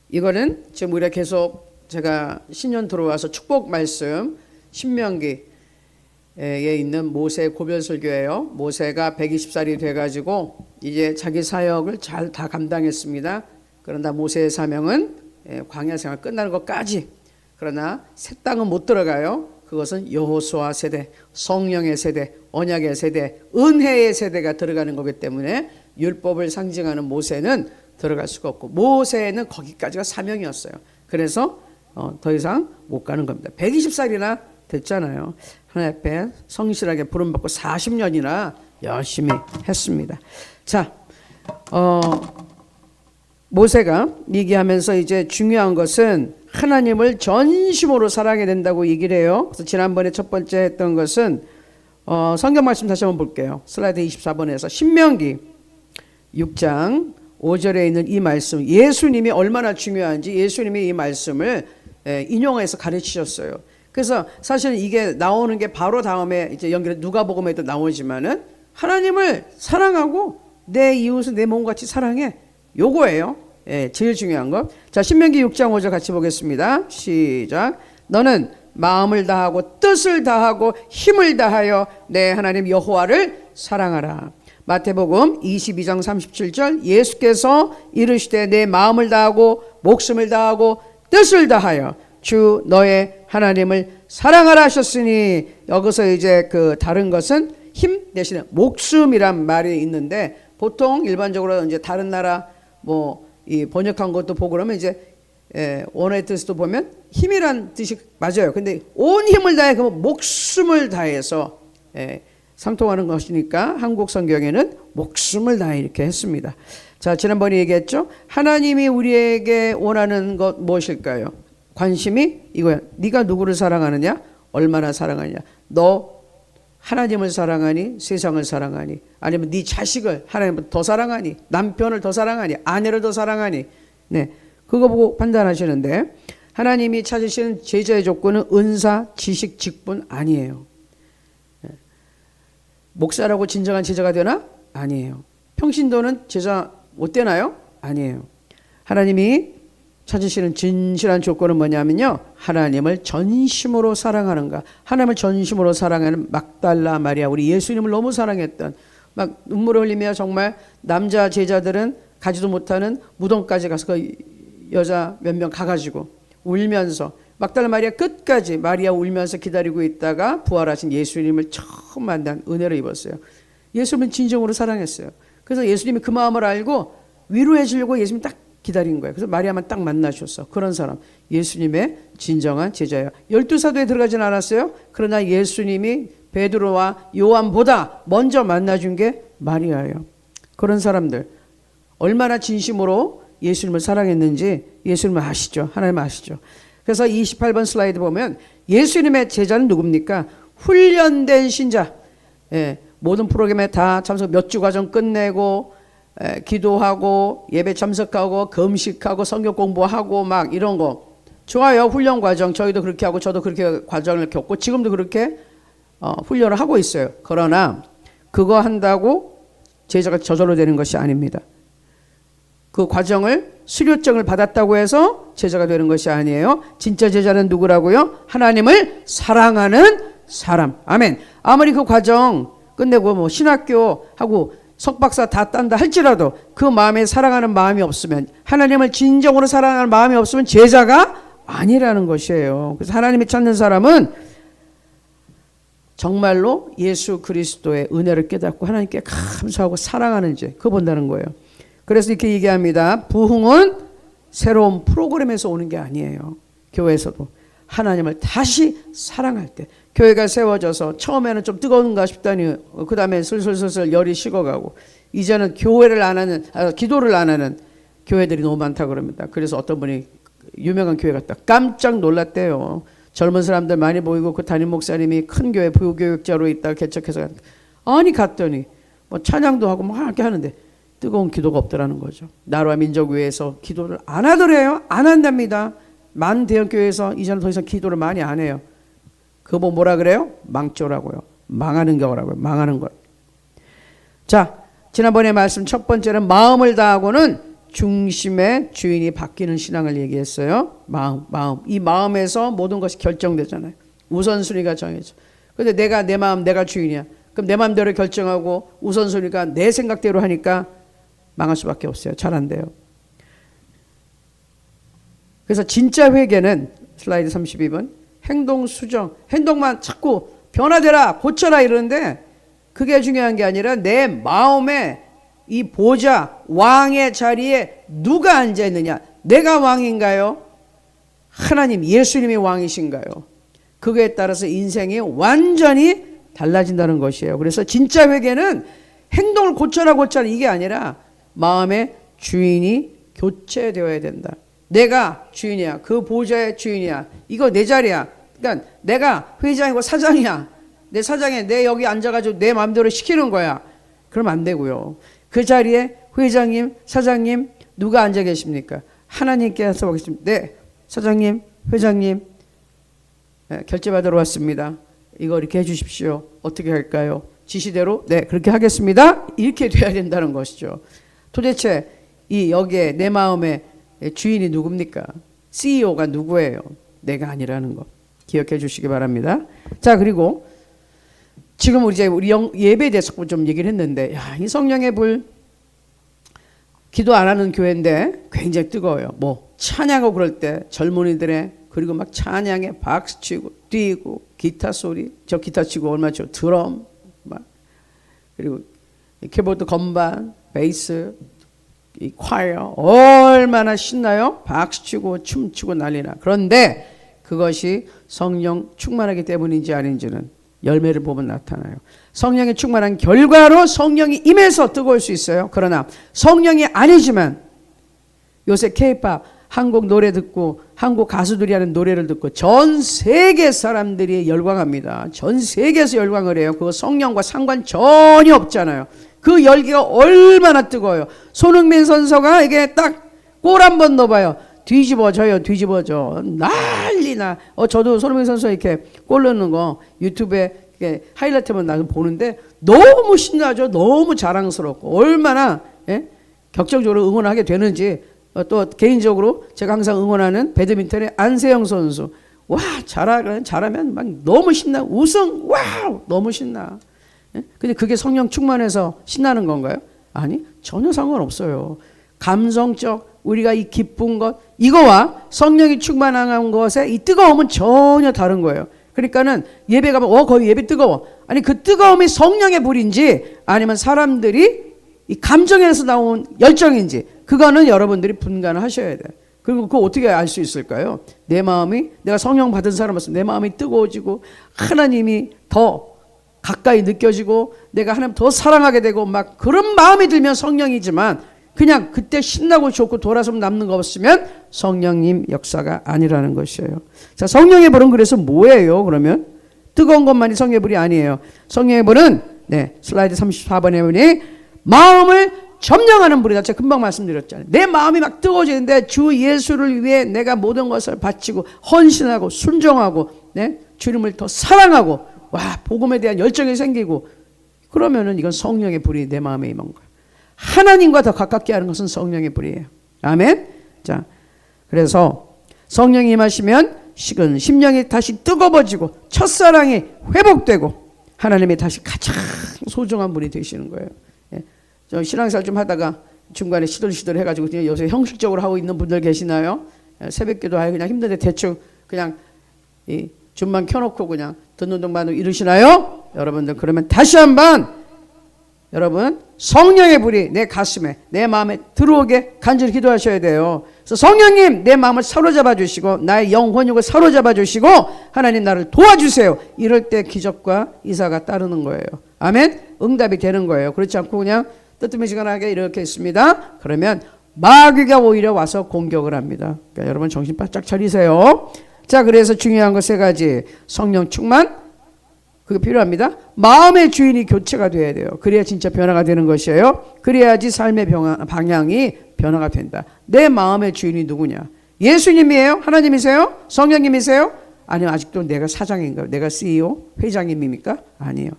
이거는 지금 우리가 계속 제가 신년 들어와서 축복 말씀 신명기에 있는 모세의 고별설교예요. 모세가 120살이 돼가지고 이제 자기 사역을 잘 다 감당했습니다. 그러나 모세의 사명은 광야 생활 끝나는 것까지. 그러나 새 땅은 못 들어가요. 그것은 여호수아 세대, 성령의 세대, 언약의 세대, 은혜의 세대가 들어가는 거기 때문에 율법을 상징하는 모세는 들어갈 수가 없고, 모세는 거기까지가 사명이었어요. 그래서 더 이상 못 가는 겁니다. 120살이나 됐잖아요. 하나님 앞에 성실하게 부름받고 40년이나 열심히 했습니다. 자, 모세가 얘기하면서 이제 중요한 것은 하나님을 전심으로 사랑해야 된다고 얘기를 해요. 그래서 지난번에 첫 번째 했던 것은 성경 말씀 다시 한번 볼게요. 슬라이드 24번에서 신명기 6장 5절에 있는 이 말씀, 예수님이 얼마나 중요한지 예수님이 이 말씀을 인용해서 가르치셨어요. 그래서 사실은 이게 나오는 게 바로 다음에 이제 연결해 누가복음에도 나오지만은 하나님을 사랑하고 내 이웃을 내 몸같이 사랑해. 요거예요. 제일 중요한 거. 자, 신명기 6장 5절 같이 보겠습니다. 시작. 너는 마음을 다하고 뜻을 다하고 힘을 다하여 내 하나님 여호와를 사랑하라. 마태복음 22장 37절 예수께서 이르시되 내 마음을 다하고 목숨을 다하고 뜻을 다하여 주 너의 하나님을 사랑하라 하셨으니, 여기서 이제 그 다른 것은 힘 대신에 목숨이란 말이 있는데, 보통 일반적으로 이제 다른 나라 이 번역한 것도 보고 그러면 이제 원어의 뜻도 보면 힘이란 뜻이 맞아요. 근데 온 힘을 다해 그러면 목숨을 다해서 상통하는 것이니까 한국 성경에는 목숨을 다해 이렇게 했습니다. 자, 지난번에 얘기했죠. 하나님이 우리에게 원하는 것 무엇일까요? 관심이 이거야. 네가 누구를 사랑하느냐? 얼마나 사랑하느냐? 너 하나님을 사랑하니? 세상을 사랑하니? 아니면 네 자식을 하나님보다 더 사랑하니? 남편을 더 사랑하니? 아내를 더 사랑하니? 네, 그거 보고 판단하시는데, 하나님이 찾으시는 제자의 조건은 은사, 지식, 직분 아니에요. 목사라고 진정한 제자가 되나? 아니에요. 평신도는 제자 못 되나요? 아니에요. 하나님이 찾으시는 진실한 조건은 뭐냐면요, 하나님을 전심으로 사랑하는가. 하나님을 전심으로 사랑하는 막달라 마리아, 우리 예수님을 너무 사랑했던, 막 눈물을 흘리며 정말 남자 제자들은 가지도 못하는 무덤까지 가서 그 여자 몇 명 가가지고 울면서, 막달라 마리아 끝까지 마리아 울면서 기다리고 있다가 부활하신 예수님을 처음 만난 은혜를 입었어요. 예수님은 진정으로 사랑했어요. 그래서 예수님이 그 마음을 알고 위로해 주려고 예수님 딱 기다린 거예요. 그래서 마리아만 딱 만나셨어. 그런 사람, 예수님의 진정한 제자예요. 12사도에 들어가진 않았어요. 그러나 예수님이 베드로와 요한보다 먼저 만나준 게 마리아예요. 그런 사람들 얼마나 진심으로 예수님을 사랑했는지 예수님은 아시죠. 하나님 아시죠. 그래서 28번 슬라이드 보면 예수님의 제자는 누굽니까? 훈련된 신자. 모든 프로그램에 다 참석, 몇 주 과정 끝내고 기도하고 예배 참석하고 금식하고 성경 공부하고 막 이런 거 좋아요. 훈련 과정 저희도 그렇게 하고 저도 그렇게 과정을 겪고 지금도 그렇게 훈련을 하고 있어요. 그러나 그거 한다고 제자가 저절로 되는 것이 아닙니다. 그 과정을 수료증을 받았다고 해서 제자가 되는 것이 아니에요. 진짜 제자는 누구라고요? 하나님을 사랑하는 사람. 아멘. 아무리 그 과정 끝내고 신학교 하고 석박사 다 딴다 할지라도 그 마음에 사랑하는 마음이 없으면, 하나님을 진정으로 사랑하는 마음이 없으면 제자가 아니라는 것이에요. 그래서 하나님이 찾는 사람은 정말로 예수 그리스도의 은혜를 깨닫고 하나님께 감사하고 사랑하는지 그거 본다는 거예요. 그래서 이렇게 얘기합니다. 부흥은 새로운 프로그램에서 오는 게 아니에요. 교회에서도 하나님을 다시 사랑할 때, 교회가 세워져서 처음에는 좀 뜨거운가 싶더니 그 다음에 슬슬 열이 식어가고, 이제는 교회를 안 하는, 기도를 안 하는 교회들이 너무 많다 그럽니다. 그래서 어떤 분이 유명한 교회 갔다 깜짝 놀랐대요. 젊은 사람들 많이 보이고 그 담임 목사님이 큰 교회 부교육자로 있다가 개척해서 아니 갔더니 찬양도 하고 막 이렇게 하는데 뜨거운 기도가 없더라는 거죠. 나라와 민족 위해서 기도를 안 하더래요. 안 한답니다. 많은 대형교회에서 이제는 더 이상 기도를 많이 안 해요. 그거 뭐라 그래요? 망조라고요. 망하는 거라고요. 망하는 거. 자, 지난번에 말씀 첫 번째는 마음을 다하고는 중심의 주인이 바뀌는 신앙을 얘기했어요. 마음. 이 마음에서 모든 것이 결정되잖아요. 우선순위가 정해져. 근데 내가 내 마음 내가 주인이야. 그럼 내 마음대로 결정하고 우선순위가 내 생각대로 하니까 망할 수밖에 없어요. 잘 안 돼요. 그래서 진짜 회개는 슬라이드 32번 행동 수정. 행동만 자꾸 변화되라 고쳐라 이러는데 그게 중요한 게 아니라 내 마음에 이 보좌 왕의 자리에 누가 앉아 있느냐. 내가 왕인가요? 하나님 예수님이 왕이신가요? 그거에 따라서 인생이 완전히 달라진다는 것이에요. 그래서 진짜 회개는 행동을 고쳐라 이게 아니라 마음의 주인이 교체되어야 된다. 내가 주인이야. 그 보좌의 주인이야. 이거 내 자리야. 그러니까 내가 회장이고 사장이야. 내 사장에 내 여기 앉아가지고 내 마음대로 시키는 거야. 그러면 안 되고요. 그 자리에 회장님, 사장님 누가 앉아 계십니까? 하나님께서 보겠습니다. 네, 사장님, 회장님 결제받으러 왔습니다. 이거 이렇게 해주십시오. 어떻게 할까요? 지시대로 네 그렇게 하겠습니다. 이렇게 돼야 된다는 것이죠. 도대체 이 여기에 내 마음의 주인이 누굽니까? CEO가 누구예요? 내가 아니라는 거 기억해 주시기 바랍니다. 자 그리고 지금 우리 예배에 대해서 좀 얘기를 했는데 이 성령의 불 기도 안 하는 교회인데 굉장히 뜨거워요. 뭐 찬양하고 그럴 때 젊은이들의 그리고 막 찬양에 박수 치고 뛰고 기타 소리 저 기타 치고 얼마 죠 드럼 막 그리고 키보드 건반 베이스 이 콰이어 얼마나 신나요? 박수 치고 춤추고 난리나. 그런데 그것이 성령 충만하기 때문인지 아닌지는 열매를 보면 나타나요. 성령이 충만한 결과로 성령이 임해서 뜨거울 수 있어요. 그러나 성령이 아니지만 요새 K-팝 한국 노래 듣고 한국 가수들이 하는 노래를 듣고 전 세계 사람들이 열광합니다. 전 세계에서 열광을 해요. 그거 성령과 상관 전혀 없잖아요. 그 열기가 얼마나 뜨거워요. 손흥민 선수가 이게 딱 골 한번 넣어봐요. 뒤집어져요. 난리나. 저도 손흥민 선수 이렇게 골 넣는 거 유튜브에 하이라이트만 나서 보는데 너무 신나죠. 너무 자랑스럽고 얼마나 격정적으로 응원하게 되는지. 또 개인적으로 제가 항상 응원하는 배드민턴의 안세영 선수. 와 잘하면 막 너무 신나. 우승 와우 너무 신나. 근데 그게 성령 충만해서 신나는 건가요? 아니 전혀 상관없어요. 감성적 우리가 이 기쁜 것 이거와 성령이 충만한 것의 이 뜨거움은 전혀 다른 거예요. 그러니까는 예배 가면 거의 예배 뜨거워. 아니 그 뜨거움이 성령의 불인지 아니면 사람들이 이 감정에서 나온 열정인지 그거는 여러분들이 분간을 하셔야 돼요. 그리고 그거 어떻게 알 수 있을까요? 내 마음이 내가 성령 받은 사람으로서 내 마음이 뜨거워지고 하나님이 더 가까이 느껴지고 내가 하나님 더 사랑하게 되고 막 그런 마음이 들면 성령이지만 그냥 그때 신나고 좋고 돌아서면 남는 거 없으면 성령님 역사가 아니라는 것이에요. 자, 성령의 불은 그래서 뭐예요? 그러면 뜨거운 것만이 성령의 불이 아니에요. 성령의 불은 슬라이드 34번에 보니 마음을 점령하는 불이다. 제가 금방 말씀드렸잖아요. 내 마음이 막 뜨거워지는데 주 예수를 위해 내가 모든 것을 바치고 헌신하고 순종하고 주님을 더 사랑하고 복음에 대한 열정이 생기고 그러면은 이건 성령의 불이 내 마음에 임한 거예요. 하나님과 더 가깝게 하는 것은 성령의 불이에요. 아멘. 자, 그래서 성령이 임하시면 식은 심령이 다시 뜨거워지고 첫사랑이 회복되고 하나님이 다시 가장 소중한 분이 되시는 거예요. 저 신앙생활 좀 하다가 중간에 시들 해가지고 그냥 요새 형식적으로 하고 있는 분들 계시나요? 새벽기도 하여 그냥 힘든데 대충 그냥 이 줌만 켜놓고 그냥 듣는 동안 이러시나요? 여러분들 그러면 다시 한번 여러분 성령의 불이 내 가슴에 내 마음에 들어오게 간절히 기도하셔야 돼요. 그래서 성령님 내 마음을 사로잡아 주시고 나의 영혼육을 사로잡아 주시고 하나님 나를 도와주세요. 이럴 때 기적과 이사가 따르는 거예요. 아멘. 응답이 되는 거예요. 그렇지 않고 그냥 뜨뜻미지근하게 이렇게 있습니다. 그러면 마귀가 오히려 와서 공격을 합니다. 그러니까 여러분 정신 바짝 차리세요. 자, 그래서 중요한 거 세 가지. 성령 충만, 그게 필요합니다. 마음의 주인이 교체가 돼야 돼요. 그래야 진짜 변화가 되는 것이에요. 그래야지 삶의 방향이 변화가 된다. 내 마음의 주인이 누구냐? 예수님이에요? 하나님이세요? 성령님이세요? 아니요, 아직도 내가 사장인가요? 내가 CEO, 회장님입니까? 아니에요.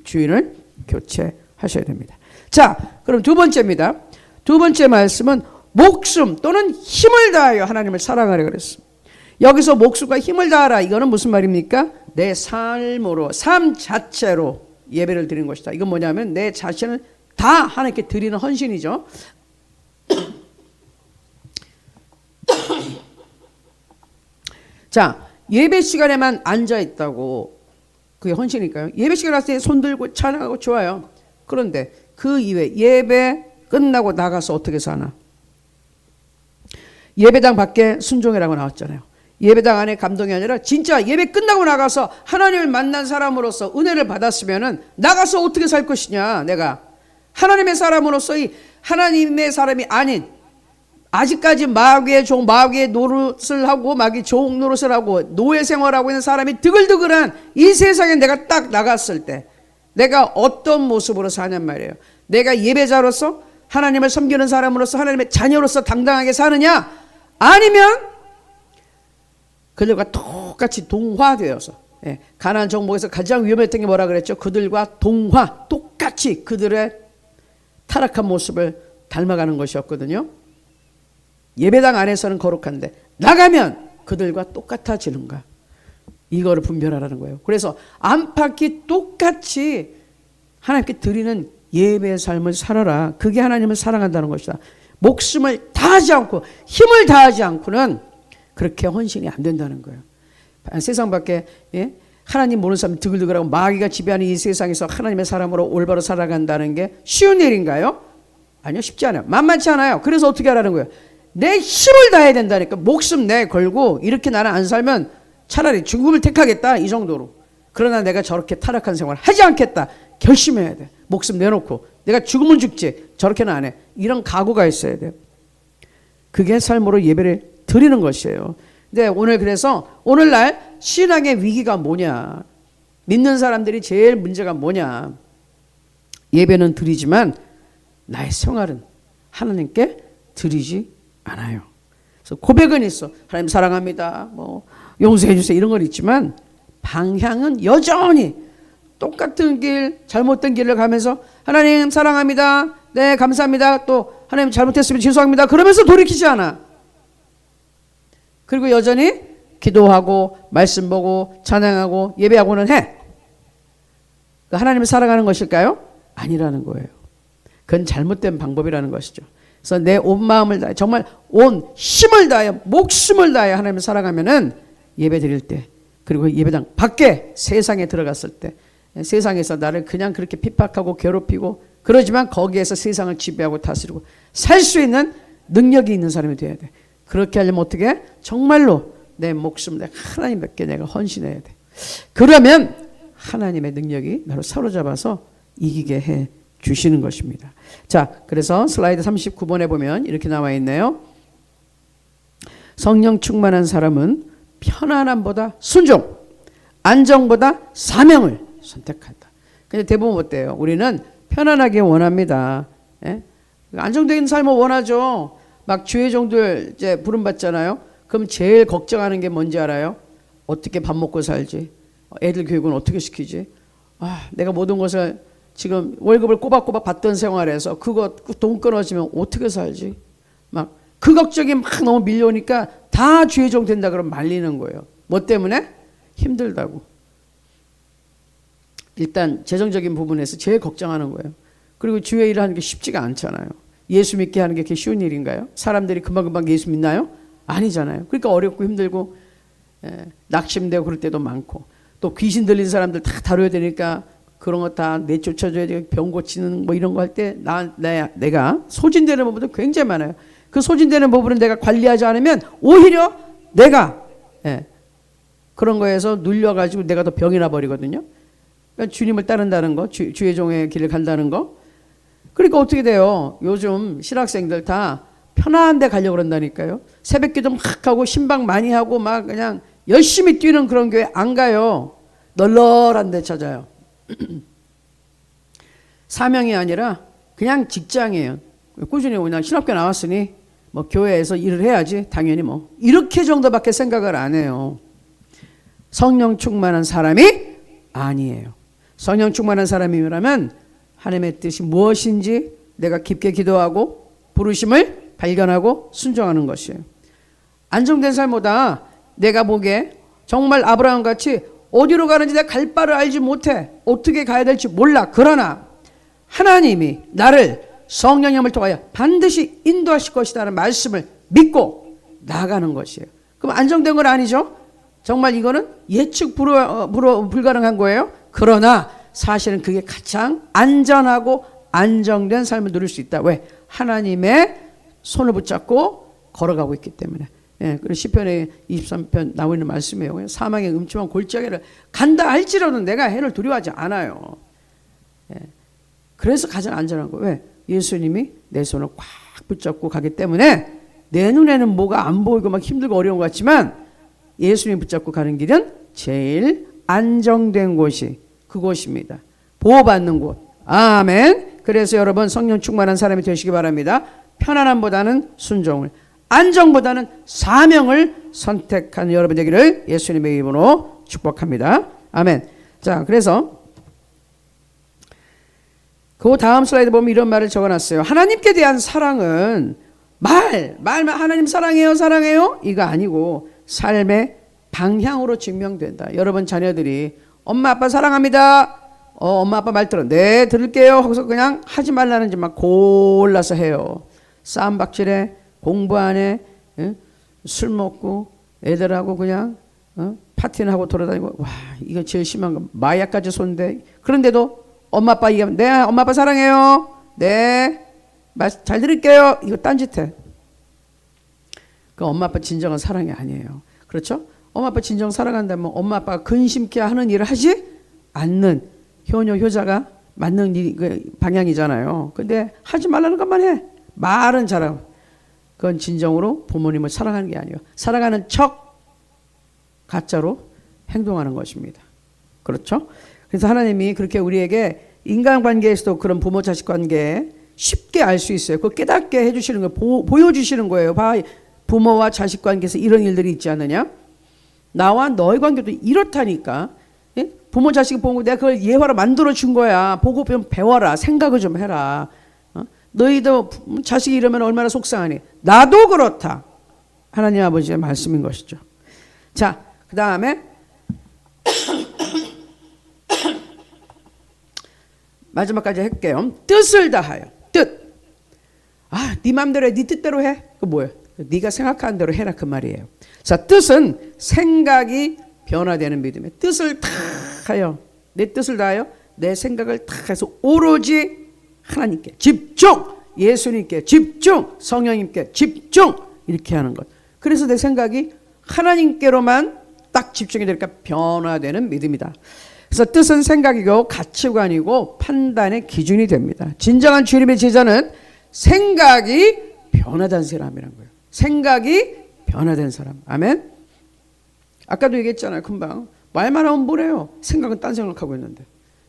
주인을 교체하셔야 됩니다. 자, 그럼 두 번째입니다. 두 번째 말씀은 목숨 또는 힘을 다하여 하나님을 사랑하라 그랬습니다. 여기서 목숨과 힘을 다하라, 이거는 무슨 말입니까? 내 삶으로, 삶 자체로 예배를 드리는 것이다. 이건 뭐냐면 내 자신을 다 하나님께 드리는 헌신이죠. 자, 예배 시간에만 앉아 있다고 그게 헌신일까요? 예배 시간 왔을 때 손 들고 찬양하고 좋아요. 그런데 그 이외에 예배 끝나고 나가서 어떻게 사나? 예배당 밖에 순종이라고 나왔잖아요. 예배당 안에 감동이 아니라 진짜 예배 끝나고 나가서 하나님을 만난 사람으로서 은혜를 받았으면은 나가서 어떻게 살 것이냐. 내가 하나님의 사람으로서 이 하나님의 사람이 아닌 아직까지 마귀의 종, 마귀의 노릇을 하고 마귀 종 노릇을 하고 노예 생활하고 있는 사람이 드글드글한 이 세상에 내가 딱 나갔을 때 내가 어떤 모습으로 사냔 말이에요. 내가 예배자로서 하나님을 섬기는 사람으로서 하나님의 자녀로서 당당하게 사느냐, 아니면 그들과 똑같이 동화되어서, 가나안 정복에서 가장 위험했던 게 뭐라 그랬죠? 그들과 동화, 똑같이 그들의 타락한 모습을 닮아가는 것이었거든요. 예배당 안에서는 거룩한데 나가면 그들과 똑같아지는가, 이거를 분별하라는 거예요. 그래서 안팎이 똑같이 하나님께 드리는 예배의 삶을 살아라. 그게 하나님을 사랑한다는 것이다. 목숨을 다하지 않고 힘을 다하지 않고는 그렇게 헌신이 안 된다는 거예요. 세상 밖에 하나님 모르는 사람 드글드글하고 마귀가 지배하는 이 세상에서 하나님의 사람으로 올바로 살아간다는 게 쉬운 일인가요? 아니요, 쉽지 않아요. 만만치 않아요. 그래서 어떻게 하라는 거예요? 내 힘을 다해야 된다니까. 목숨 내 걸고 이렇게 나는 안 살면 차라리 죽음을 택하겠다, 이 정도로. 그러나 내가 저렇게 타락한 생활 하지 않겠다, 결심해야 돼. 목숨 내놓고 내가 죽으면 죽지 저렇게는 안 해, 이런 각오가 있어야 돼요. 그게 삶으로 예배를 드리는 것이에요. 근데 오늘 그래서 오늘날 신앙의 위기가 뭐냐, 믿는 사람들이 제일 문제가 뭐냐, 예배는 드리지만 나의 생활은 하나님께 드리지 않아요. 그래서 고백은 있어. 하나님 사랑합니다, 뭐 용서해 주세요, 이런 건 있지만 방향은 여전히 똑같은 길, 잘못된 길을 가면서 하나님 사랑합니다, 네 감사합니다, 또 하나님 잘못했으면 죄송합니다 그러면서 돌이키지 않아. 그리고 여전히 기도하고 말씀 보고 찬양하고 예배하고는 해. 하나님을 사랑하는 것일까요? 아니라는 거예요. 그건 잘못된 방법이라는 것이죠. 그래서 내 온 마음을 다해, 정말 온 힘을 다해, 목숨을 다해 하나님을 사랑하면은 예배 드릴 때, 그리고 예배당 밖에 세상에 들어갔을 때, 세상에서 나를 그냥 그렇게 핍박하고 괴롭히고 그러지만 거기에서 세상을 지배하고 다스리고 살 수 있는 능력이 있는 사람이 돼야 돼. 그렇게 하려면 어떻게? 정말로 내 목숨, 내가 하나님께 내가 헌신해야 돼. 그러면 하나님의 능력이 나를 사로잡아서 이기게 해 주시는 것입니다. 자, 그래서 슬라이드 39번에 보면 이렇게 나와 있네요. 성령 충만한 사람은 편안함보다 순종, 안정보다 사명을 선택한다. 근데 대부분 어때요? 우리는 편안하게 원합니다. 안정된 삶을 원하죠. 막 주의종들 이제 부름 받잖아요. 그럼 제일 걱정하는 게 뭔지 알아요? 어떻게 밥 먹고 살지? 애들 교육은 어떻게 시키지? 내가 모든 것을 지금 월급을 꼬박꼬박 받던 생활에서 그거 돈 끊어지면 어떻게 살지? 막 그 걱정이 막 너무 밀려오니까 다 주의종 된다 그러면 말리는 거예요. 뭐 때문에? 힘들다고. 일단 재정적인 부분에서 제일 걱정하는 거예요. 그리고 주의 일을 하는 게 쉽지가 않잖아요. 예수 믿게 하는 게 그렇게 쉬운 일인가요? 사람들이 금방금방 예수 믿나요? 아니잖아요. 그러니까 어렵고 힘들고 낙심되고 그럴 때도 많고, 또 귀신 들린 사람들 다 다뤄야 되니까 그런 거 다 내쫓아줘야 되고 병 고치는 뭐 이런 거 할 때 내가 소진되는 부분도 굉장히 많아요. 그 소진되는 부분은 내가 관리하지 않으면 오히려 내가 그런 거에서 눌려가지고 내가 더 병이 나버리거든요. 그러니까 주님을 따른다는 거, 주의 종의 길을 간다는 거. 그러니까 어떻게 돼요? 요즘 신학생들 다 편안한 데 가려고 그런다니까요. 새벽기도 막 하고 신방 많이 하고 막 그냥 열심히 뛰는 그런 교회 안 가요. 널널한 데 찾아요. 사명이 아니라 그냥 직장이에요. 꾸준히 그냥 신학교 나왔으니 뭐 교회에서 일을 해야지 당연히 뭐 이렇게 정도밖에 생각을 안 해요. 성령 충만한 사람이 아니에요. 성령 충만한 사람이라면 하나님의 뜻이 무엇인지 내가 깊게 기도하고 부르심을 발견하고 순종하는 것이에요. 안정된 삶보다 내가 보기에 정말 아브라함 같이 어디로 가는지 내가 갈 바를 알지 못해. 어떻게 가야 될지 몰라. 그러나 하나님이 나를 성령의 힘을 통하여 반드시 인도하실 것이라는 말씀을 믿고 나가는 것이에요. 그럼 안정된 건 아니죠. 정말 이거는 예측 불가능한 거예요. 그러나 사실은 그게 가장 안전하고 안정된 삶을 누릴 수 있다. 왜? 하나님의 손을 붙잡고 걸어가고 있기 때문에. 예, 그리고 시편의 23편 나와 있는 말씀이에요. 사망의 음침한 골짜기를 간다 할지라도 내가 해를 두려워하지 않아요. 예, 그래서 가장 안전한 거예요. 왜? 예수님이 내 손을 꽉 붙잡고 가기 때문에 내 눈에는 뭐가 안 보이고 막 힘들고 어려운 것 같지만 예수님 붙잡고 가는 길은 제일 안정된 곳이 그곳입니다. 보호받는 곳. 아멘. 그래서 여러분 성령 충만한 사람이 되시기 바랍니다. 편안함보다는 순종을, 안정보다는 사명을 선택한 여러분 되기를 예수님의 이름으로 축복합니다. 아멘. 자, 그래서 그 다음 슬라이드 보면 이런 말을 적어놨어요. 하나님께 대한 사랑은 말만 하나님 사랑해요 이거 아니고 삶의 방향으로 증명된다. 여러분 자녀들이 엄마 아빠 사랑합니다. 엄마 아빠 말 들어. 네 들을게요 하고서 그냥 하지 말라는 짓만 골라서 해요. 싸움박질해, 공부 안 해, 술 먹고 애들하고 그냥 파티는 하고 돌아다니고. 와, 이거 제일 심한 거 마약까지 손대. 그런데도 엄마 아빠 얘기하면 네 엄마 아빠 사랑해요. 네 잘 들을게요. 이거 딴짓해. 그 엄마 아빠 진정한 사랑이 아니에요. 그렇죠? 엄마 아빠 진정 사랑한다면 엄마 아빠가 근심케 하는 일을 하지 않는 효녀 효자가 맞는 방향이잖아요. 근데 하지 말라는 것만 해. 말은 잘하고. 그건 진정으로 부모님을 사랑하는 게 아니에요. 사랑하는 척 가짜로 행동하는 것입니다. 그렇죠? 그래서 하나님이 그렇게 우리에게 인간관계에서도 그런 부모 자식 관계에 쉽게 알 수 있어요. 그거 깨닫게 해주시는 거예요. 보여주시는 거예요. 봐, 부모와 자식 관계에서 이런 일들이 있지 않느냐? 나와 너의 관계도 이렇다니까. 예? 부모 자식이 보고 내가 그걸 예화로 만들어 준 거야. 보고 좀 배워라. 생각을 좀 해라. 너희도 자식이 이러면 얼마나 속상하니. 나도 그렇다. 하나님 아버지의 말씀인 것이죠. 자, 그 다음에 마지막까지 할게요. 뜻을 다하여. 뜻. 네 맘대로 해. 네 뜻대로 해. 그 뭐예요? 네가 생각하는 대로 해라 그 말이에요. 자, 뜻은 생각이 변화되는 믿음이에요. 뜻을 다 하여. 내 뜻을 다하여 내 생각을 다 해서 오로지 하나님께 집중, 예수님께 집중, 성령님께 집중 이렇게 하는 것. 그래서 내 생각이 하나님께로만 딱 집중이 되니까 변화되는 믿음이다. 그래서 뜻은 생각이고 가치관이고 판단의 기준이 됩니다. 진정한 주님의 제자는 생각이 변화된 사람이란 거예요. 생각이 변화된 사람. 아멘. 아까도 얘기했잖아요. 금방 말만 하면 뭐래요. 생각은 딴 생각하고 있는데.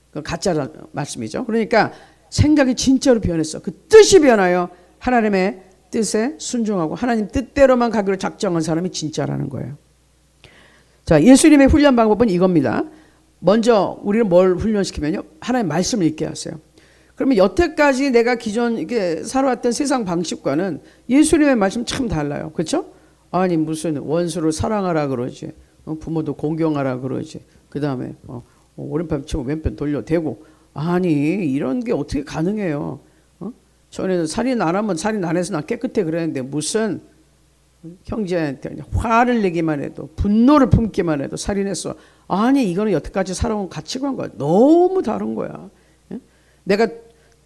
그건 가짜 말씀이죠. 그러니까 생각이 진짜로 변했어. 그 뜻이 변하여 하나님의 뜻에 순종하고 하나님 뜻대로만 가기로 작정한 사람이 진짜라는 거예요. 자, 예수님의 훈련 방법은 이겁니다. 먼저 우리는 뭘 훈련시키면요, 하나님 말씀을 읽게 하세요. 그러면 여태까지 내가 기존 이게 살아왔던 세상 방식과는 예수님의 말씀 참 달라요. 그렇죠? 아니 무슨 원수를 사랑하라 그러지, 부모도 공경하라 그러지, 그 다음에 오른편 치고 왼편 돌려대고, 아니 이런 게 어떻게 가능해요? 전에는 살인 안 하면 살인 안 해서 난 깨끗해 그랬는데 무슨 형제한테 화를 내기만 해도, 분노를 품기만 해도 살인했어. 아니 이거는 여태까지 살아온 가치관과 너무 다른 거야. 내가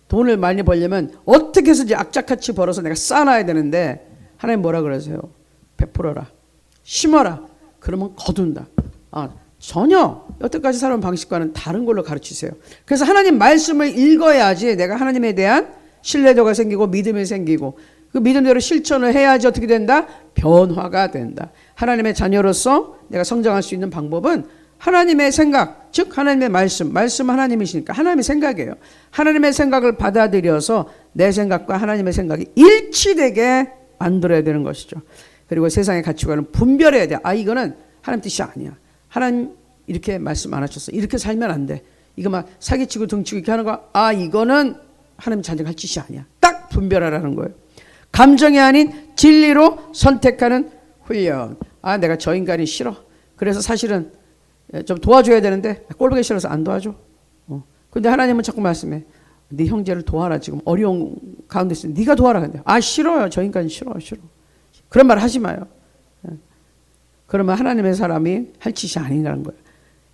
돈을 많이 벌려면 어떻게 해서든지 악착같이 벌어서 내가 쌓아놔야 되는데 하나님 뭐라 그러세요? 베풀어라, 심어라, 그러면 거둔다. 전혀 여태까지 살아온 방식과는 다른 걸로 가르치세요. 그래서 하나님 말씀을 읽어야지 내가 하나님에 대한 신뢰도가 생기고 믿음이 생기고, 그 믿음대로 실천을 해야지 어떻게 된다? 변화가 된다. 하나님의 자녀로서 내가 성장할 수 있는 방법은 하나님의 생각, 즉 하나님의 말씀 하나님이시니까 하나님의 생각이에요. 하나님의 생각을 받아들여서 내 생각과 하나님의 생각이 일치되게 만들어야 되는 것이죠. 그리고 세상의 가치관은 분별해야 돼. 이거는 하나님 뜻이 아니야. 하나님 이렇게 말씀 안 하셨어. 이렇게 살면 안 돼. 이거 막 사기치고 등치고 이렇게 하는 거, 이거는 하나님 자녀가 할 짓이 아니야. 딱 분별하라는 거예요. 감정이 아닌 진리로 선택하는 훈련. 아, 내가 저 인간이 싫어. 그래서 사실은 좀 도와줘야 되는데 꼴보기 싫어서 안 도와줘. 근데 하나님은 자꾸 말씀해. 네 형제를 도와라. 지금 어려운 가운데 있으니 네가 도와라. 근데 아, 싫어요. 저 인간이 싫어. 그런 말 하지 마요. 그러면 하나님의 사람이 할 짓이 아니라는 거예요.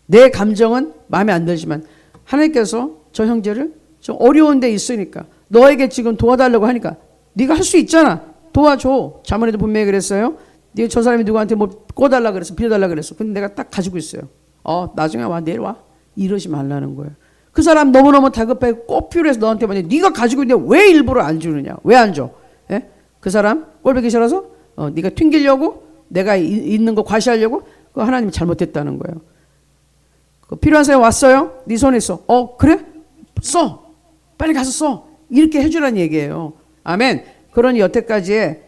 내 감정은 마음에 안 들지만 하나님께서 저 형제를 좀 어려운 데 있으니까 너에게 지금 도와달라고 하니까 네가 할 수 있잖아. 도와줘. 자문에도 분명히 그랬어요. 네가 저 사람이 누구한테 뭐 꿔달라 그랬어. 빌려달라 그랬어. 근데 내가 딱 가지고 있어요. 나중에 와. 내일 와. 이러지 말라는 거예요. 그 사람 너무너무 다급해 꼭 필요해서 너한테 보내. 네가 가지고 있는데 왜 일부러 안 주느냐. 왜 안 줘? 예? 그 사람 꼴보기 싫어서 네가 튕기려고 내가 있는 거 과시하려고 그거 하나님이 잘못했다는 거예요. 필요한 사람 왔어요? 네 손에 있어. 그래? 써. 빨리 가서 써. 이렇게 해주라는 얘기예요. 아멘. 그러니 여태까지의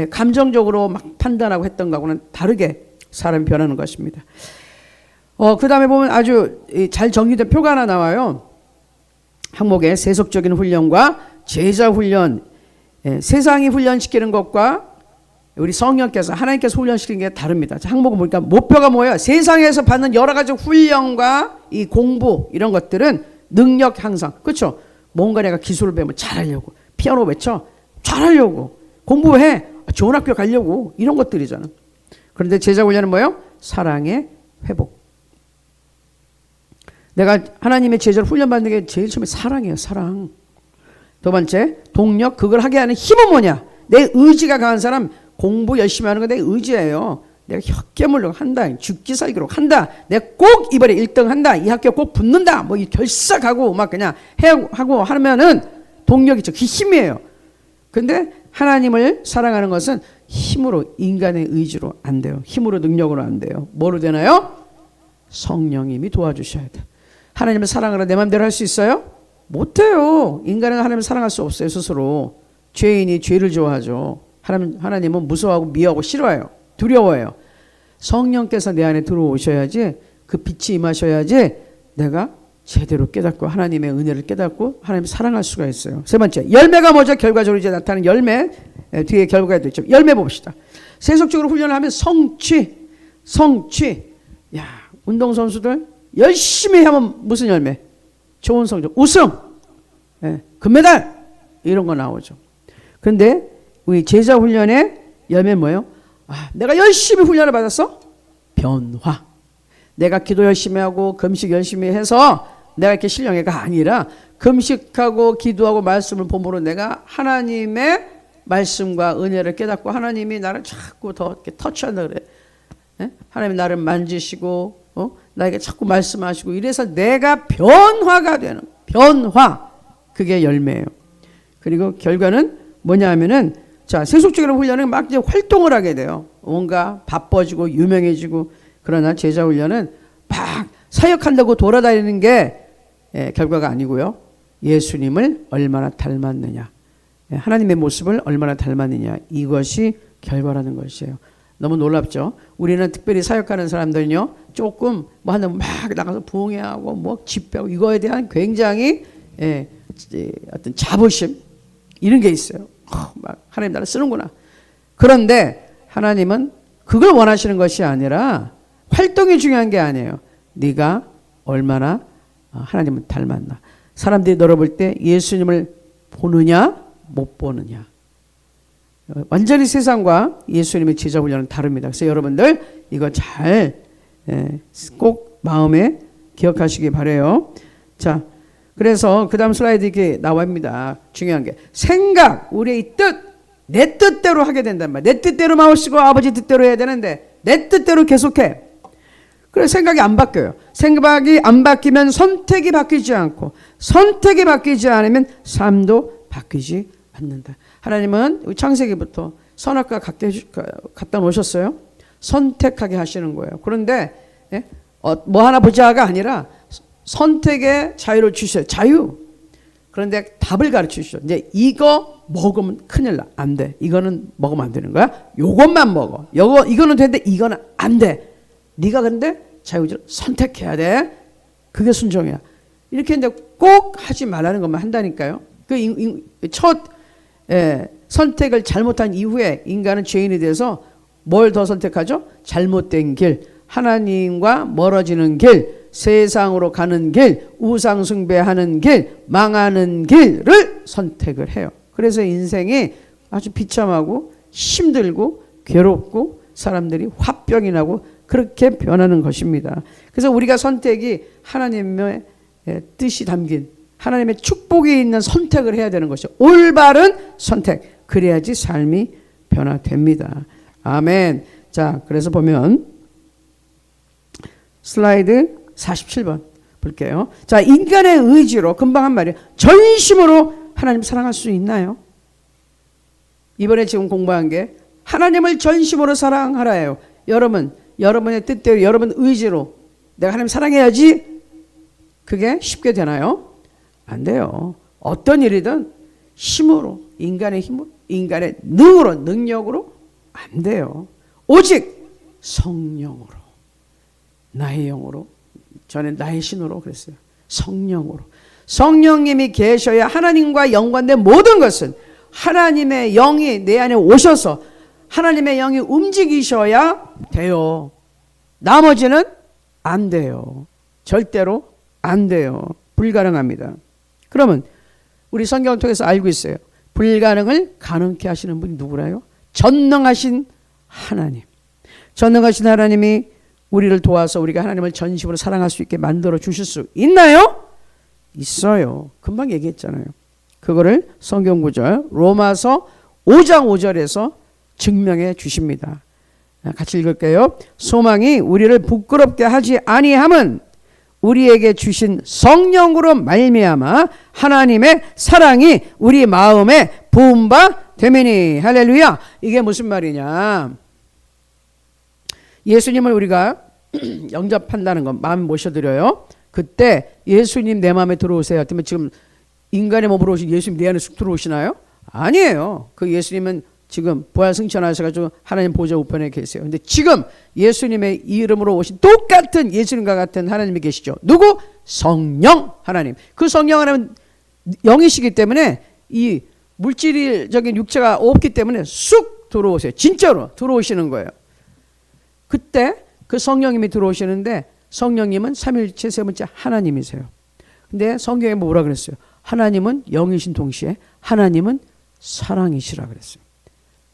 감정적으로 막 판단하고 했던 거하고는 다르게 사람이 변하는 것입니다. 그 다음에 보면 아주 잘 정리된 표가 하나 나와요. 항목에 세속적인 훈련과 제자 훈련, 세상이 훈련시키는 것과 우리 성령께서 하나님께서 훈련시키는 게 다릅니다. 항목을 보니까 목표가 뭐예요? 세상에서 받는 여러 가지 훈련과 이 공부 이런 것들은 능력 향상. 그렇죠? 뭔가 내가 기술을 배우면 잘하려고. 피아노 외쳐. 잘하려고. 공부해. 좋은 학교 가려고. 이런 것들이잖아. 그런데 제자 훈련은 뭐예요? 사랑의 회복. 내가 하나님의 제자를 훈련받는 게 제일 처음에 사랑이에요. 사랑. 두 번째 동력. 그걸 하게 하는 힘은 뭐냐? 내 의지가 강한 사람 공부 열심히 하는 건 내 의지예요. 내가 혓깨물로 한다. 죽기 살기로 한다. 내가 꼭 이번에 1등 한다. 이 학교 꼭 붙는다. 뭐 이 결석하고 막 그냥 하고 하면은 동력이죠. 그 힘이에요. 근데 하나님을 사랑하는 것은 힘으로 인간의 의지로 안 돼요. 힘으로 능력으로 안 돼요. 뭐로 되나요? 성령님이 도와주셔야 돼. 하나님을 사랑하라 내 마음대로 할 수 있어요? 못해요. 인간은 하나님을 사랑할 수 없어요. 스스로. 죄인이 죄를 좋아하죠. 하나님은 무서워하고 미워하고 싫어해요. 두려워해요. 성령께서 내 안에 들어오셔야지 그 빛이 임하셔야지 내가 제대로 깨닫고 하나님의 은혜를 깨닫고 하나님을 사랑할 수가 있어요. 세 번째 열매가 뭐죠? 결과적으로 이제 나타나는 열매. 뒤에 결과가 있죠. 열매 봅시다. 세속적으로 훈련을 하면 성취. 야, 운동선수들 열심히 하면 무슨 열매? 좋은 성적, 우승, 금메달 이런 거 나오죠. 그런데 우리 제자 훈련의 열매는 뭐예요? 내가 열심히 훈련을 받았어? 변화. 내가 기도 열심히 하고 금식 열심히 해서 내가 이렇게 신령해가 아니라 금식하고 기도하고 말씀을 본으로 내가 하나님의 말씀과 은혜를 깨닫고 하나님이 나를 자꾸 더 이렇게 터치한다 그래. 하나님이 나를 만지시고 나에게 자꾸 말씀하시고 이래서 내가 변화가 되는 변화. 그게 열매예요. 그리고 결과는 뭐냐 하면은 자, 세속적인 훈련은 막 이제 활동을 하게 돼요. 뭔가 바빠지고 유명해지고. 그러나 제자 훈련은 막 사역한다고 돌아다니는 게 결과가 아니고요. 예수님을 얼마나 닮았느냐. 하나님의 모습을 얼마나 닮았느냐. 이것이 결과라는 것이에요. 너무 놀랍죠. 우리는 특별히 사역하는 사람들은요. 조금 뭐 하면 막 나가서 부흥회하고 뭐 집회하고 이거에 대한 굉장히 어떤 자부심 이런 게 있어요. 막 하나님 나를 쓰는구나. 그런데 하나님은 그걸 원하시는 것이 아니라 활동이 중요한 게 아니에요. 네가 얼마나 하나님을 닮았나. 사람들이 너를 볼 때 예수님을 보느냐 못 보느냐. 완전히 세상과 예수님의 제자 훈련은 다릅니다. 그래서 여러분들 이거 잘 꼭 마음에 기억하시기 바라요. 자, 그래서 그 다음 슬라이드 이렇게 나옵니다. 중요한 게 생각, 우리의 뜻, 내 뜻대로 하게 된단 말이야. 내 뜻대로 마음쓰고 아버지 뜻대로 해야 되는데 내 뜻대로 계속해. 그래 생각이 안 바뀌어요. 생각이 안 바뀌면 선택이 바뀌지 않고 선택이 바뀌지 않으면 삶도 바뀌지 않는다. 하나님은 창세기부터 선악과 갖다 놓으셨어요. 선택하게 하시는 거예요. 그런데 뭐 하나 보자가 아니라 선택의 자유를 주셔요. 자유. 그런데 답을 가르치시죠. 이제 이거 먹으면 큰일 나. 안 돼. 이거는 먹으면 안 되는 거야. 요것만 먹어. 이거는 되는데 이거는 안 돼. 네가 근데 자유적으로 선택해야 돼. 그게 순종이야. 이렇게 했는데 꼭 하지 말라는 것만 한다니까요. 첫 선택을 잘못한 이후에 인간은 죄인이 돼서 뭘 더 선택하죠? 잘못된 길, 하나님과 멀어지는 길, 세상으로 가는 길, 우상 숭배하는 길, 망하는 길을 선택을 해요. 그래서 인생이 아주 비참하고 힘들고 괴롭고 사람들이 화병이 나고 그렇게 변하는 것입니다. 그래서 우리가 선택이 하나님의 뜻이 담긴 하나님의 축복이 있는 선택을 해야 되는 것이죠. 올바른 선택. 그래야지 삶이 변화됩니다. 아멘. 자, 그래서 보면 슬라이드 47번 볼게요. 자, 인간의 의지로 금방 한 말이에요. 전심으로 하나님 사랑할 수 있나요? 이번에 지금 공부한 게 하나님을 전심으로 사랑하라예요. 여러분의 뜻대로 여러분 의지로 내가 하나님 사랑해야지 그게 쉽게 되나요? 안 돼요. 어떤 일이든 힘으로 인간의 힘으로 인간의 능으로 능력으로 안 돼요. 오직 성령으로 나의 영으로 전에 나의 신으로 그랬어요. 성령으로 성령님이 계셔야 하나님과 연관된 모든 것은 하나님의 영이 내 안에 오셔서 하나님의 영이 움직이셔야 돼요. 나머지는 안 돼요. 절대로 안 돼요. 불가능합니다. 그러면 우리 성경을 통해서 알고 있어요. 불가능을 가능케 하시는 분이 누구라요? 전능하신 하나님. 전능하신 하나님이 우리를 도와서 우리가 하나님을 전심으로 사랑할 수 있게 만들어 주실 수 있나요? 있어요. 금방 얘기했잖아요. 그거를 성경 구절 로마서 5장 5절에서 증명해 주십니다. 같이 읽을게요. 소망이 우리를 부끄럽게 하지 아니함은 우리에게 주신 성령으로 말미암아 하나님의 사랑이 우리 마음에 부은 바 되매니. 할렐루야. 이게 무슨 말이냐? 예수님을 우리가 영접한다는 건 마음에 모셔드려요. 그때 예수님 내 마음에 들어오세요. 그러면 지금 인간의 몸으로 오신 예수님 내 안에 쑥 들어오시나요? 아니에요. 그 예수님은 지금 부활 승천하셔가지고 하나님 보좌 우편에 계세요. 근데 지금 예수님의 이름으로 오신 똑같은 예수님과 같은 하나님이 계시죠. 누구? 성령 하나님. 그 성령 하나님은 영이시기 때문에 이 물질적인 육체가 없기 때문에 쑥 들어오세요. 진짜로 들어오시는 거예요. 그때 그 성령님이 들어오시는데 성령님은 삼위일체 세 번째 하나님이세요. 근데 성경에 뭐라 그랬어요? 하나님은 영이신 동시에 하나님은 사랑이시라 그랬어요.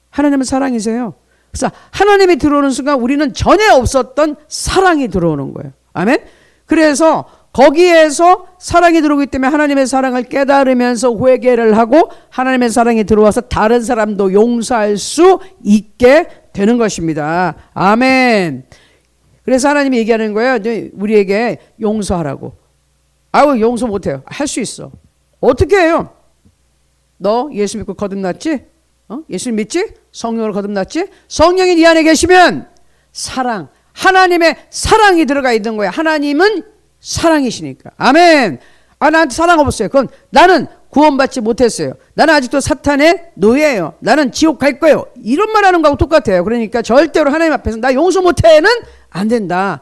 하나님은 사랑이세요. 그래서 하나님이 들어오는 순간 우리는 전에 없었던 사랑이 들어오는 거예요. 아멘. 그래서 거기에서 사랑이 들어오기 때문에 하나님의 사랑을 깨달으면서 회개를 하고 하나님의 사랑이 들어와서 다른 사람도 용서할 수 있게 되는 것입니다. 아멘. 그래서 하나님이 얘기하는 거예요. 우리에게 용서하라고. 아우 용서 못해요. 할 수 있어. 어떻게 해요? 너 예수 믿고 거듭났지? 예수 믿지? 성령으로 거듭났지? 성령이 네 안에 계시면 사랑, 하나님의 사랑이 들어가 있는 거야. 하나님은 사랑이시니까. 아멘. 나한테 사랑 없었어요. 그건 나는 구원받지 못했어요. 나는 아직도 사탄의 노예예요. 나는 지옥 갈 거예요. 이런 말 하는 거하고 똑같아요. 그러니까 절대로 하나님 앞에서 나 용서 못해는 안 된다.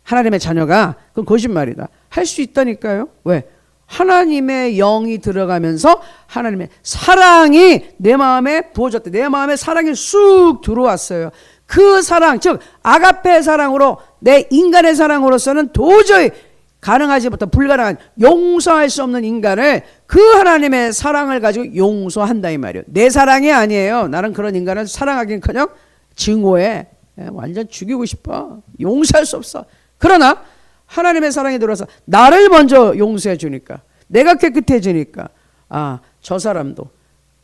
하나님의 자녀가 그건 거짓말이다. 할 수 있다니까요. 왜? 하나님의 영이 들어가면서 하나님의 사랑이 내 마음에 부어졌대. 내 마음에 사랑이 쑥 들어왔어요. 그 사랑, 즉 아가페 사랑으로 내 인간의 사랑으로서는 도저히 가능하지 못한 불가능한 용서할 수 없는 인간을 그 하나님의 사랑을 가지고 용서한다 이 말이에요. 내 사랑이 아니에요. 나는 그런 인간을 사랑하긴커녕 증오해. 완전 죽이고 싶어. 용서할 수 없어. 그러나 하나님의 사랑이 들어와서 나를 먼저 용서해 주니까 내가 깨끗해지니까 저 사람도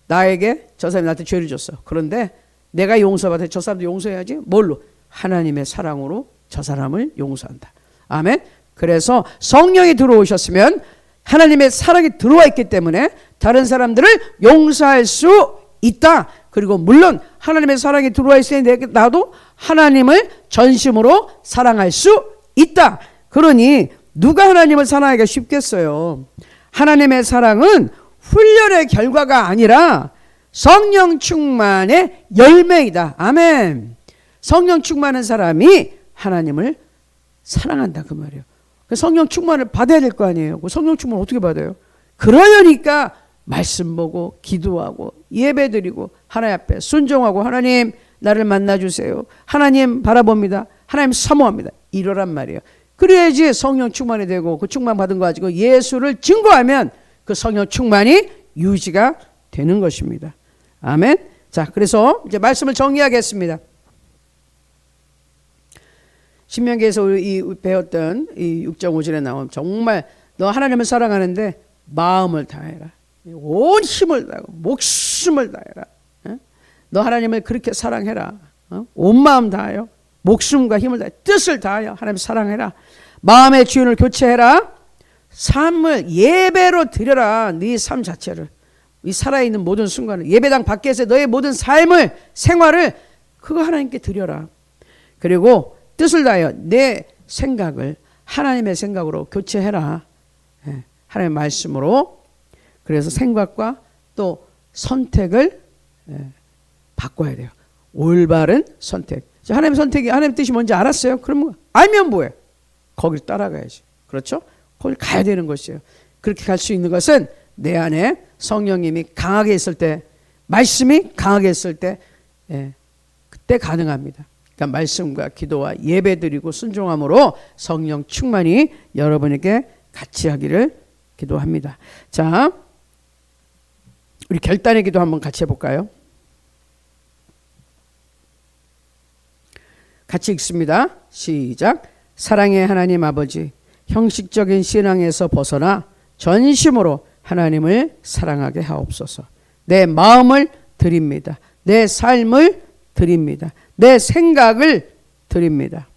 나에게 저 사람이 나한테 죄를 줬어. 그런데 내가 용서받아 저 사람도 용서해야지. 뭘로? 하나님의 사랑으로 저 사람을 용서한다. 아멘. 그래서 성령이 들어오셨으면 하나님의 사랑이 들어와 있기 때문에 다른 사람들을 용서할 수 있다. 그리고 물론 하나님의 사랑이 들어와 있으니 나도 하나님을 전심으로 사랑할 수 있다. 그러니 누가 하나님을 사랑하기가 쉽겠어요. 하나님의 사랑은 훈련의 결과가 아니라 성령 충만의 열매이다. 아멘. 성령 충만한 사람이 하나님을 사랑한다 그 말이에요. 성령 충만을 받아야 될 거 아니에요. 성령 충만을 어떻게 받아요? 그러려니까 말씀 보고 기도하고 예배드리고 하나님 앞에 순종하고 하나님 나를 만나주세요. 하나님 바라봅니다. 하나님 사모합니다. 이러란 말이에요. 그래야지 성령 충만이 되고 그 충만 받은 거 가지고 예수를 증거하면 그 성령 충만이 유지가 되는 것입니다. 아멘. 자, 그래서 이제 말씀을 정리하겠습니다. 신명기에서 우리 배웠던 이 6.5절에 나온 정말 너 하나님을 사랑하는데 마음을 다해라. 온 힘을 다하고 목숨을 다해라. 너 하나님을 그렇게 사랑해라. 온 마음 다하여 목숨과 힘을 다해 뜻을 다하여 하나님 사랑해라. 마음의 주인을 교체해라. 삶을 예배로 드려라. 네 삶 자체를. 이 살아있는 모든 순간을 예배당 밖에서 너의 모든 삶을 생활을 그거 하나님께 드려라. 그리고 뜻을 다하여 내 생각을 하나님의 생각으로 교체해라. 하나님의 말씀으로. 그래서 생각과 또 선택을 바꿔야 돼요. 올바른 선택. 하나님의 선택이 하나님의 뜻이 뭔지 알았어요? 그러면 알면 뭐해? 거기를 따라가야지. 그렇죠? 거길 가야 되는 것이에요. 그렇게 갈 수 있는 것은 내 안에 성령님이 강하게 있을 때, 말씀이 강하게 있을 때, 그때 가능합니다. 그러니까 말씀과 기도와 예배드리고 순종함으로 성령 충만이 여러분에게 같이 하기를 기도합니다. 자, 우리 결단의 기도 한번 같이 해볼까요? 같이 읽습니다. 시작. 사랑의 하나님 아버지, 형식적인 신앙에서 벗어나 전심으로 하나님을 사랑하게 하옵소서. 내 마음을 드립니다. 내 삶을 드립니다. 내 생각을 드립니다.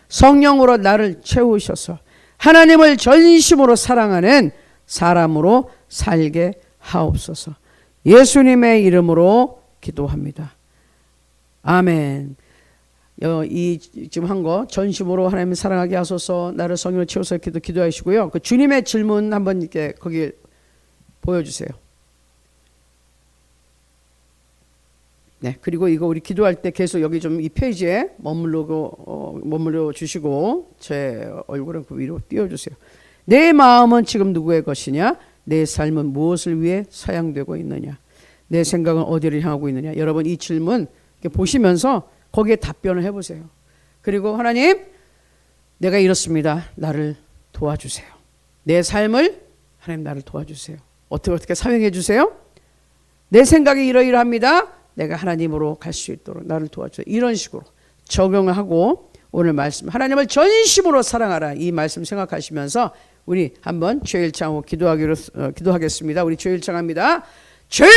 성령으로 나를 채우셔서 하나님을 전심으로 사랑하는 사람으로 살게 하옵소서. 예수님의 이름으로 기도합니다. 아멘. 이 지금 한 거 전심으로 하나님을 사랑하게 하소서, 나를 성령으로 채워서 기도하시고요. 그 주님의 질문 한번 이렇게 거기 보여주세요. 네, 그리고 이거 우리 기도할 때 계속 여기 좀 이 페이지에 머물러 주시고 제 얼굴은 그 위로 띄워주세요. 내 마음은 지금 누구의 것이냐? 내 삶은 무엇을 위해 사양되고 있느냐? 내 생각은 어디를 향하고 있느냐? 여러분 이 질문 보시면서 거기에 답변을 해보세요. 그리고 하나님, 내가 이렇습니다. 나를 도와주세요. 내 삶을 하나님 나를 도와주세요. 어떻게 사용해 주세요? 내 생각이 이러이러합니다. 내가 하나님으로 갈 수 있도록 나를 도와주세요. 이런 식으로 적용을 하고 오늘 말씀 하나님을 전심으로 사랑하라 이 말씀 생각하시면서 우리 한번 주일창으로 기도하겠습니다. 우리 주일창합니다. 주여!